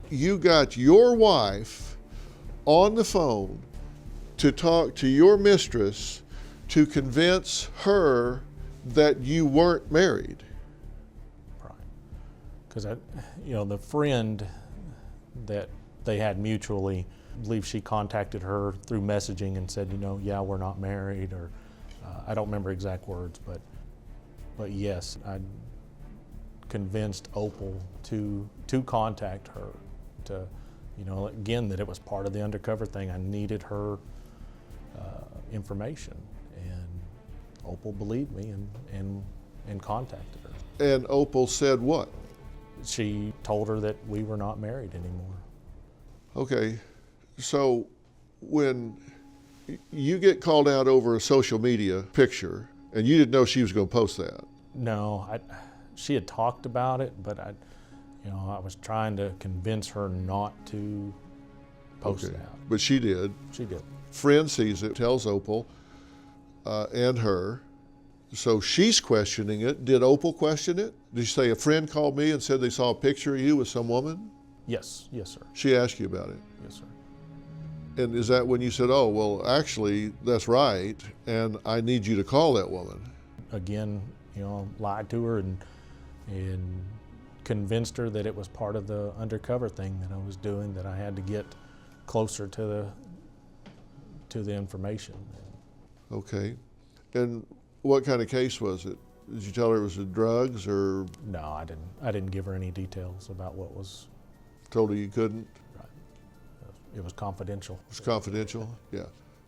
you got your wife on the phone to talk to your mistress to convince her that you weren't married. Right. Because, the friend that they had mutually, I believe she contacted her through messaging and said, yeah, we're not married, or I don't remember exact words, but yes, I convinced Opal to contact her to, again, that it was part of the undercover thing. I needed her information, and Opal believed me and contacted her. And Opal said what? She told her that we were not married anymore. Okay, so when you get called out over a social media picture, and you didn't know she was going to post that? No, she had talked about it, but I was trying to convince her not to post that. But she did. She did. Friend sees it, tells Opal and her. So she's questioning it. Did Opal question it? Did she say, a friend called me and said they saw a picture of you with some woman? Yes, sir. She asked you about it? Yes, sir. And is that when you said, oh, well, actually, that's right, and I need you to call that woman? Again, lied to her and convinced her that it was part of the undercover thing that I was doing, that I had to get closer to the information. Okay. And what kind of case was it? Did you tell her it was drugs, or? No, I didn't give her any details about what was. Told her you couldn't? Right. It was confidential. It was confidential? Yeah.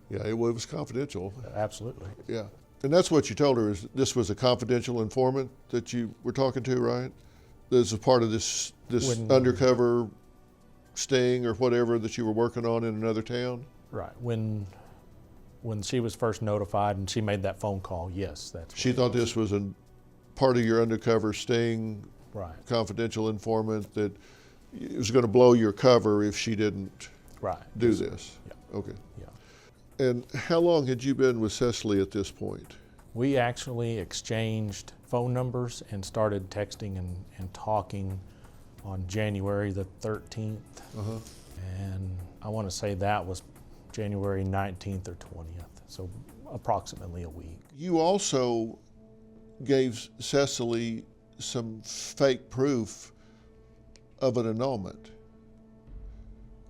Yeah, it was confidential. Absolutely. Yeah. And that's what you told her, is this was a confidential informant that you were talking to, right? This is part of this undercover sting or whatever that you were working on in another town? Right. When she was first notified and she made that phone call, yes, that's. She thought this was a part of your undercover sting, right? Confidential informant, that it was going to blow your cover if she didn't do this. Yeah. Okay. Yeah. And how long had you been with Cecily at this point? We actually exchanged phone numbers and started texting and talking on January the 13th. Uh-huh. And I want to say that was January 19th or 20th, so approximately a week. You also gave Cecily some fake proof of an annulment.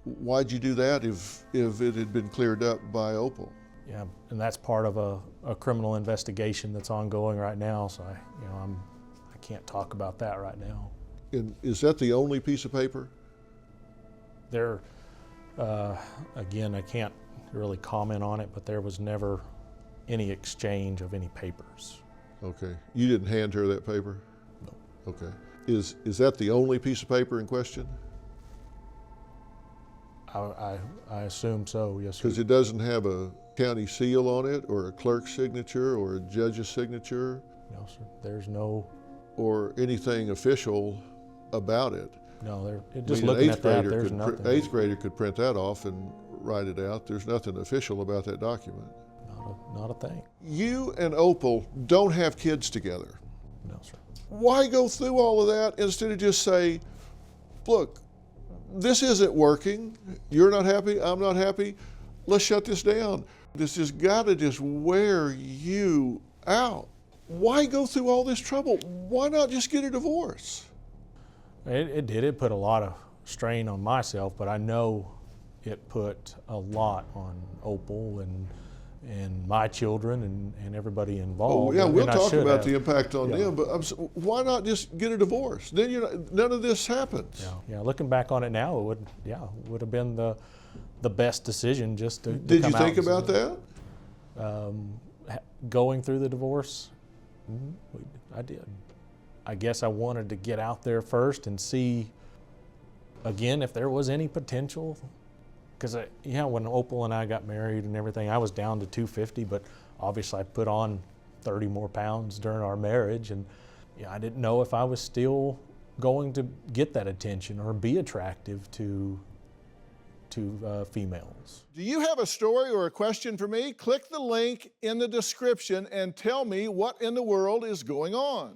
Why'd you do that if it had been cleared up by Opal? Yeah, and that's part of a criminal investigation that's ongoing right now, so I can't talk about that right now. And is that the only piece of paper? Again, I can't really comment on it, but there was never any exchange of any papers. Okay. You didn't hand her that paper? No. Okay. Is that the only piece of paper in question? I assume so, yes, sir. Because it doesn't have a county seal on it, or a clerk's signature, or a judge's signature? No, sir. There's no... Or anything official about it? No, just looking at that, there's nothing. Eighth grader could print that off and write it out. There's nothing official about that document. Not a thing. You and Opal don't have kids together. No, sir. Why go through all of that instead of just say, look, this isn't working. You're not happy, I'm not happy. Let's shut this down. This has got to just wear you out. Why go through all this trouble? Why not just get a divorce? It did. It put a lot of strain on myself, but I know it put a lot on Opal and my children and everybody involved. Oh, yeah, we'll talk about the have. impact on them, but why not just get a divorce? Then none of this happens. Yeah. Looking back on it now, it would have been the best decision just to Did come you think out about that? Going through the divorce, I did. I guess I wanted to get out there first and see, again, if there was any potential. Because, when Opal and I got married and everything, I was down to 250, but obviously I put on 30 more pounds during our marriage, and I didn't know if I was still going to get that attention or be attractive to females. Do you have a story or a question for me? Click the link in the description and tell me what in the world is going on.